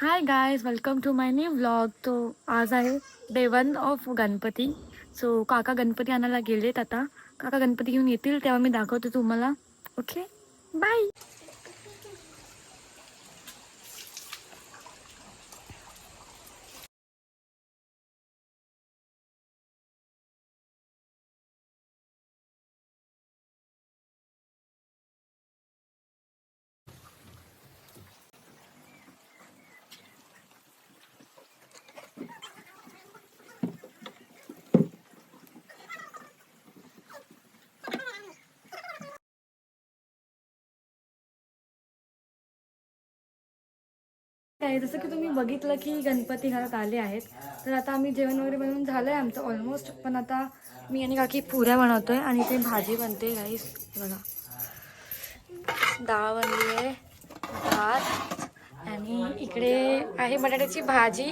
High guys, welcome to my new vlog. तो आज आहे डे 1 ऑफ गणपती. सो काका गणपती आणायला गेलेत. आता काका गणपती घेऊन येतील तेव्हा मी दाखवते तुम्हाला. Okay, bye. काय जसं की तुम्ही बघितलं की गणपती घरात आले आहेत. तर आता आम्ही जेवण वगैरे बनवून झालं आहे आमचं ऑलमोस्ट. पण आता मी आणि काकी पुऱ्या बनवतोय आणि ते भाजी बनते गाईस. बघा, डाळ बनली आहे, भात, आणि इकडे आहे बटाट्याची भाजी.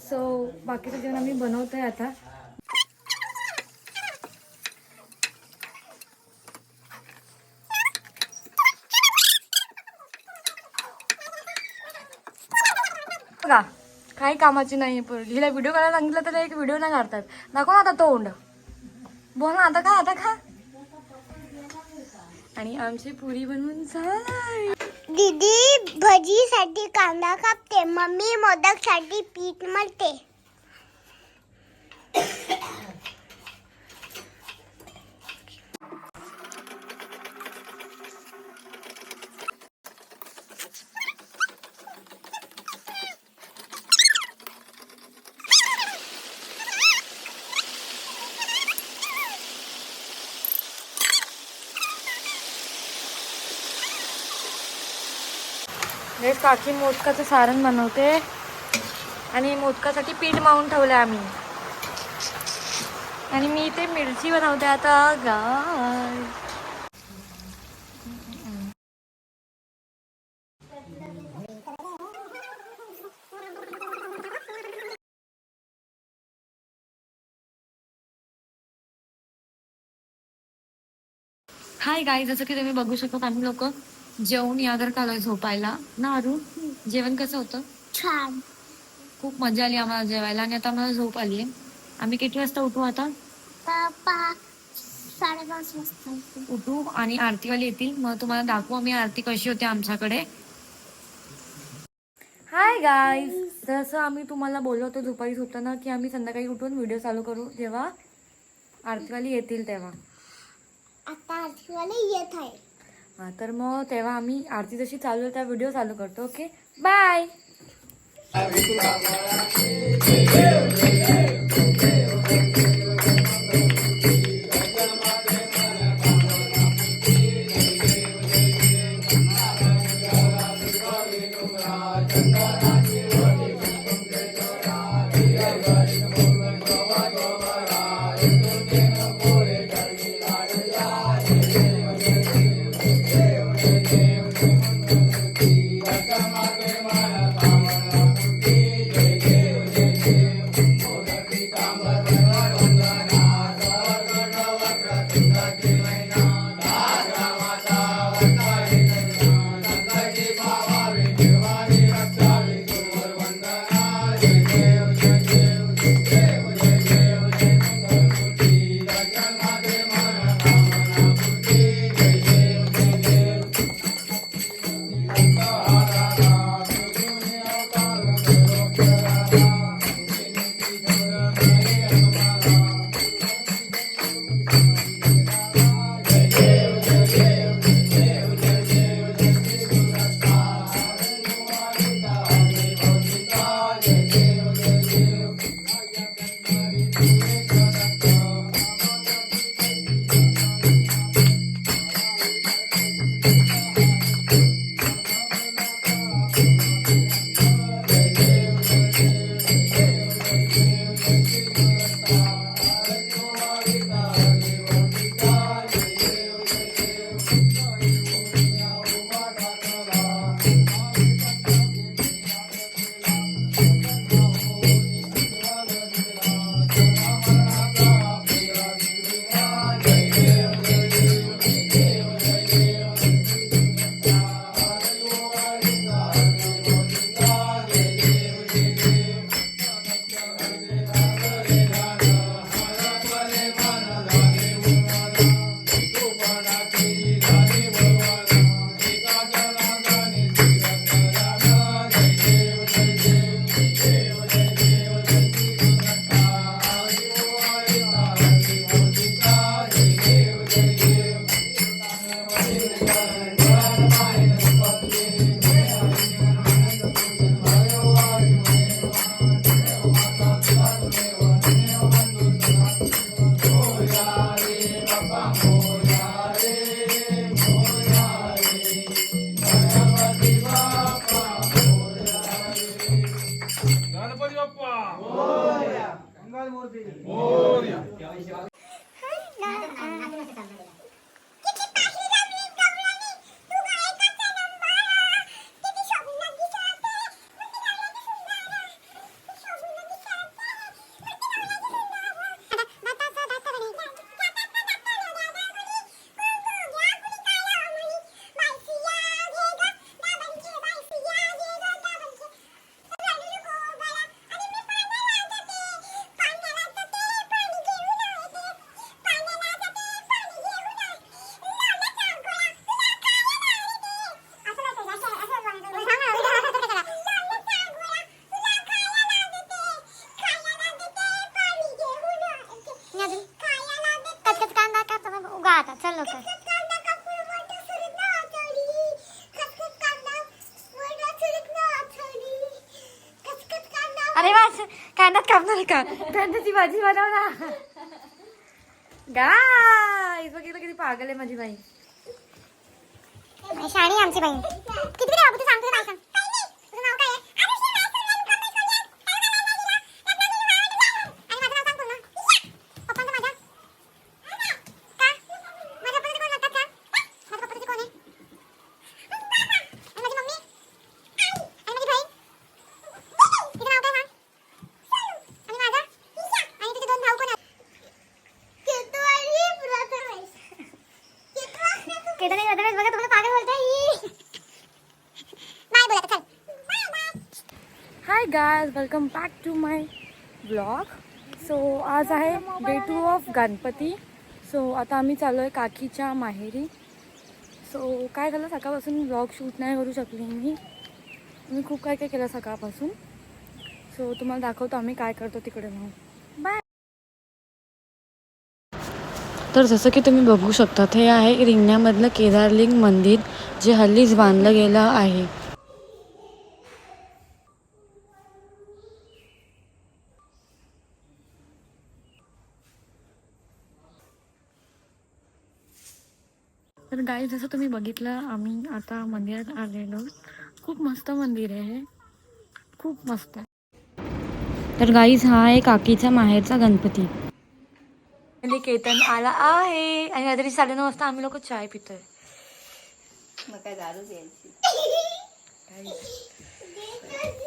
सो बाकीचं जेवण आम्ही बनवतोय आता. बघा, काही कामाची नाही पोरगी. हिला व्हिडिओ करायला सांगितलं तर एक व्हिडिओ नाही काढतात. दाखव ना आता तोंड. बोल ना, आता खा. आणि आमची पुरी बनवून झाली. दीदी भजीसाठी कांदा कापते, मम्मी मोदकसाठी पीठ मळते. हे काकी मोदकाचं सारण बनवते आणि मोदकासाठी पीठ मळून ठेवलंय आम्ही. आणि मी इथे मिरची बनवते आता. गाय हाय गाय, जसं की तुम्ही बघू शकता आम्ही लोक जेवून यादर आलोय झोपायला ना. अरुण, जेवण कसं होतं? छान. खूप मजा आली आम्हाला जेवायला. आणि आता आम्हाला झोप आली आहे. आम्ही किती वाजता उठू आता? 5:30 वाजता उठू आणि आरतीवाली येतील, मग तुम्हाला दाखवू आम्ही आरती कशी होते आमच्याकडे. हाय गाईज, जसं आम्ही तुम्हाला बोललो होतो दुपारी झोपताना की आम्ही संध्याकाळी उठून व्हिडिओ चालू करू जेव्हा आरतीवाली येतील तेव्हा. आता आठवले येत आहे. हां, तर मग तेव्हा आम्ही आरती जशी चालू आहे त्या व्हिडिओ चालू करतो. Okay, bye. चल लवकर. अरे वा कांद्यात कापणार का? कांद्याची भाजी बनव ना. गाईस बघितलं किती पागल आहे माझी बाई. शाणी आमची बहीण. किती वेळा बाबू तू सांगतो काय सांग. तुझं नाव काय आहे? आणि माझं नाव सांग पूर्ण. पप्पांचं माझ्या. का? माझ्या पप्पाचं कोण लागतात का? माझ्या पप्पाचं कोण आहे? आणि माझी मम्मी? आणि माझी बहीण? तिचं नाव काय सांग? आणि माझं? आणि तुझे 2 भाऊ कोण आहेत? केतन आणि रतन बघा तुम्हाला पागल बोलताय. बाय बोला चल. Hi guys welcome back to my blog. So आज आहे डे 2 ऑफ गणपती. सो आता आम्ही चाललो आहे काकीच्या माहेरी. सो काय झालं सकाळपासून ब्लॉग शूट नाही करू शकली मी खूप काय काय केलं सकाळपासून. सो तुम्हाला दाखवतो आम्ही काय करतो तिकडे जाऊन. बाय. तर जसं की तुम्ही बघू शकता हे आहे रिंगण्यामधलं केदारलिंग मंदिर जे हल्लीच बांधलं गेलं आहे. तर गाईज जसं तुम्ही बघितलं आम्ही आता मंदिरात आलेलो. खूप मस्त मंदिर आहे, खूप मस्त. तर गाईज हा आहे काकीच्या माहेरचा गणपती. केतन आला आहे आणि रात्री 9:30 वाजता आम्ही लोक चाय पितोय. मग काय दारू प्यायची.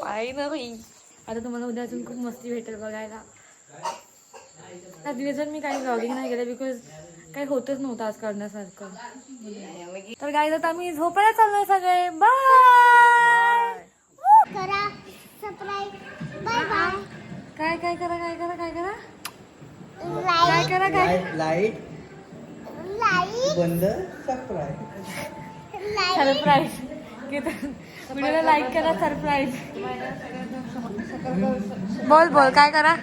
पाय ना बाई. आता तुम्हाला उद्या अजून खूप मस्ती भेटेल बघायला. त्या दिवसात मी काही ब्लॉगिंग नाही केलं बिकॉज काही होतच नव्हतं आज करण्यासारखं. तर गाईज आता आम्ही झोपायला चाललोय सगळे. बाय. करा सबस्क्राइब. Bye bye. काय काय करा काय करा काय करा काय लाईक करा काय लाईट लाईक बंद सबस्क्राईब. Like surprise. व्हिडिओला लाईक करा. सरप्राईज. बोल बोल काय करा.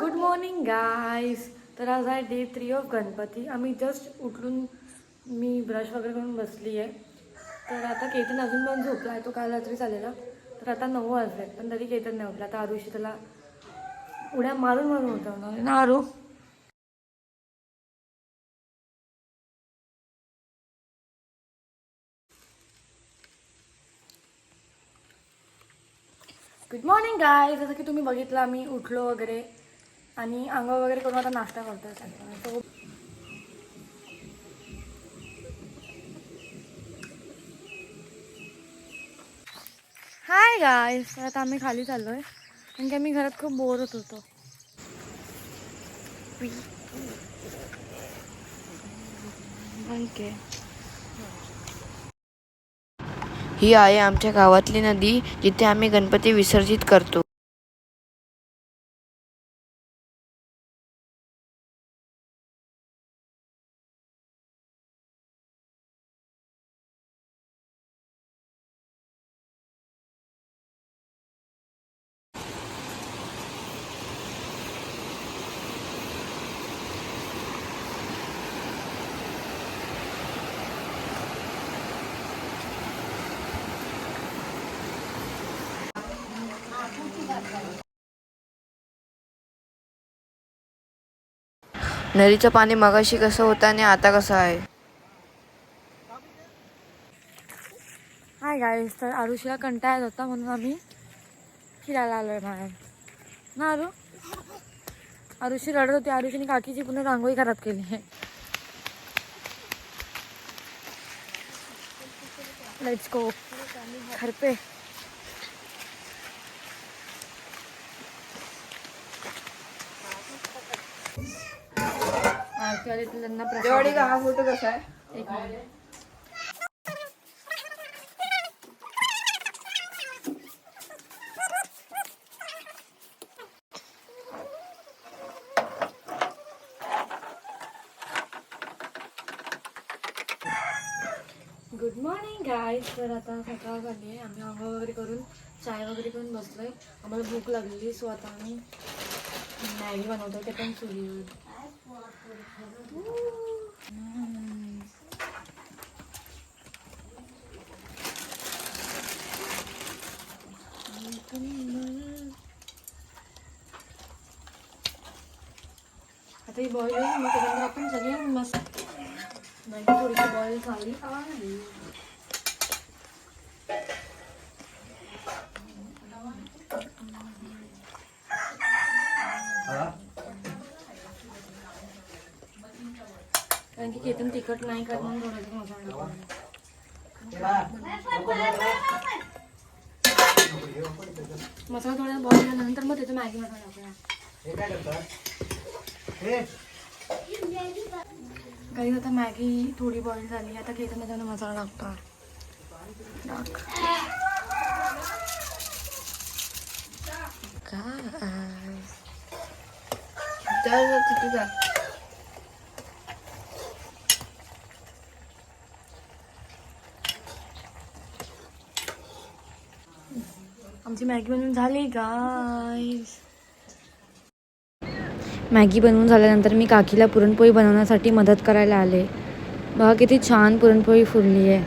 Good morning guys. तर आज आहे डे 3 ऑफ गणपती. आम्ही जस्ट उठून मी ब्रश वगैरे करून बसली आहे. तर आता केतन अजून पण झोपला आहे. तो काल रात्री चाललेला. तर आता 9 वाजले पण तरी केतन नाही उठला. आता आरुषी त्याला उड्या मारून मारून उठवणार ना आरू. गुड मॉर्निंग गाय. जसं की तुम्ही बघितलं आम्ही उठलो वगैरे आणि अंघोळ वगैरे करून आता नाश्ता करतोय. हाय गाय. आता आम्ही खाली चाललोय कारण की आम्ही घरात खूप बोर होत होतो. ही आहे आमच्या गावातली नदी जिथे आम्ही गणपती विसर्जित करतो. नदीचं पाणी मगाशी कसं होतं आणि आता कसं आहे. Hi guys. तर आरुषीला कंटाळा येत होता म्हणून आम्ही फिरायला आलोय बाहेर ना आरू. आरुषी रडत होती. आरुषीने काकीची पुन्हा रांगोळी खराब केली आहे. Let's go. खरपे आरती आली तर त्यांना जेवढी प्रसाद. का हा फोटो कसा आहे? एक मिनिट. Good morning guys. तर आता सकाळ झाली आहे. आम्ही आंघोळ वगैरे करून चाय वगैरे करून बसलोय. आम्हाला भूक लागलेली, सो आता आम्ही मॅगी बनवतो, ते पण चुलीवर. आता ही बॉईल होईल, मग त्याच्यानंतर आपण सगळे मस्त मॅगी थोडीशी बॉईल झाली आहे. कारण की केतन तिखट नाही करत म्हणून थोडासा मसाला टाकला. मसाला थोडा बॉईल झाल्यानंतर मग त्याचा मॅगी मसाला टाकूया. काही आता मॅगी थोडी बॉईल झाली. आता केतन त्याच्यानं मसाला टाकतो. तिथे जा. आमची मॅगी बनवून झाली गाईस. मॅगी बनवून झाल्यानंतर मी काकीला पुरणपोळी बनवण्यासाठी मदत करायला आले. बघा किती छान पुरणपोळी फुलली आहे.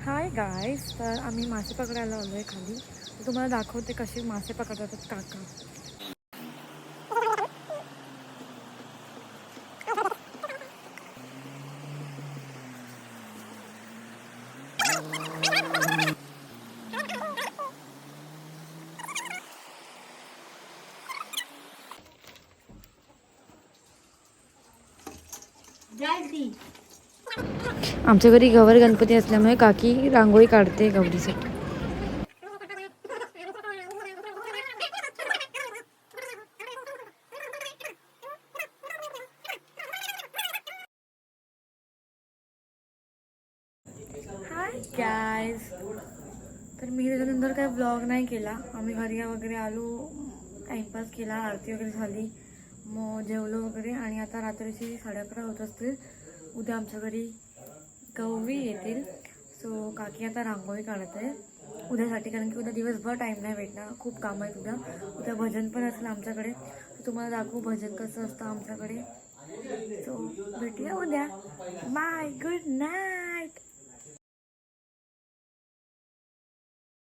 Hi guys. तर आम्ही मासे पकडायला आलो आहे खाली. तर तुम्हाला दाखवते कसे मासे पकडतात काका. आमच्या घरी गौर गणपती असल्यामुळे काकी रांगोळी काढते गौरीसाठी. Hi guys. तर मी त्याच्यानंतर काही ब्लॉग नाही केला. आम्ही घरी वगैरे आलो, टाईमपास केला, आरती वगैरे झाली, मग जेवलो वगैरे. आणि आता रात्रीची 11:30 होत असतील. उद्या आमच्या घरी गौरी येतील. सो काकी आता रांगोळी काढत आहे उद्यासाठी, कारण की उद्या दिवसभर टाईम नाही भेटणार, खूप काम आहेत उद्या. उद्या भजन पण असेल आमच्याकडे. तुम्हाला दाखवू भजन कसं असतं आमच्याकडे. सो भेटूया उद्या. Bye, good night.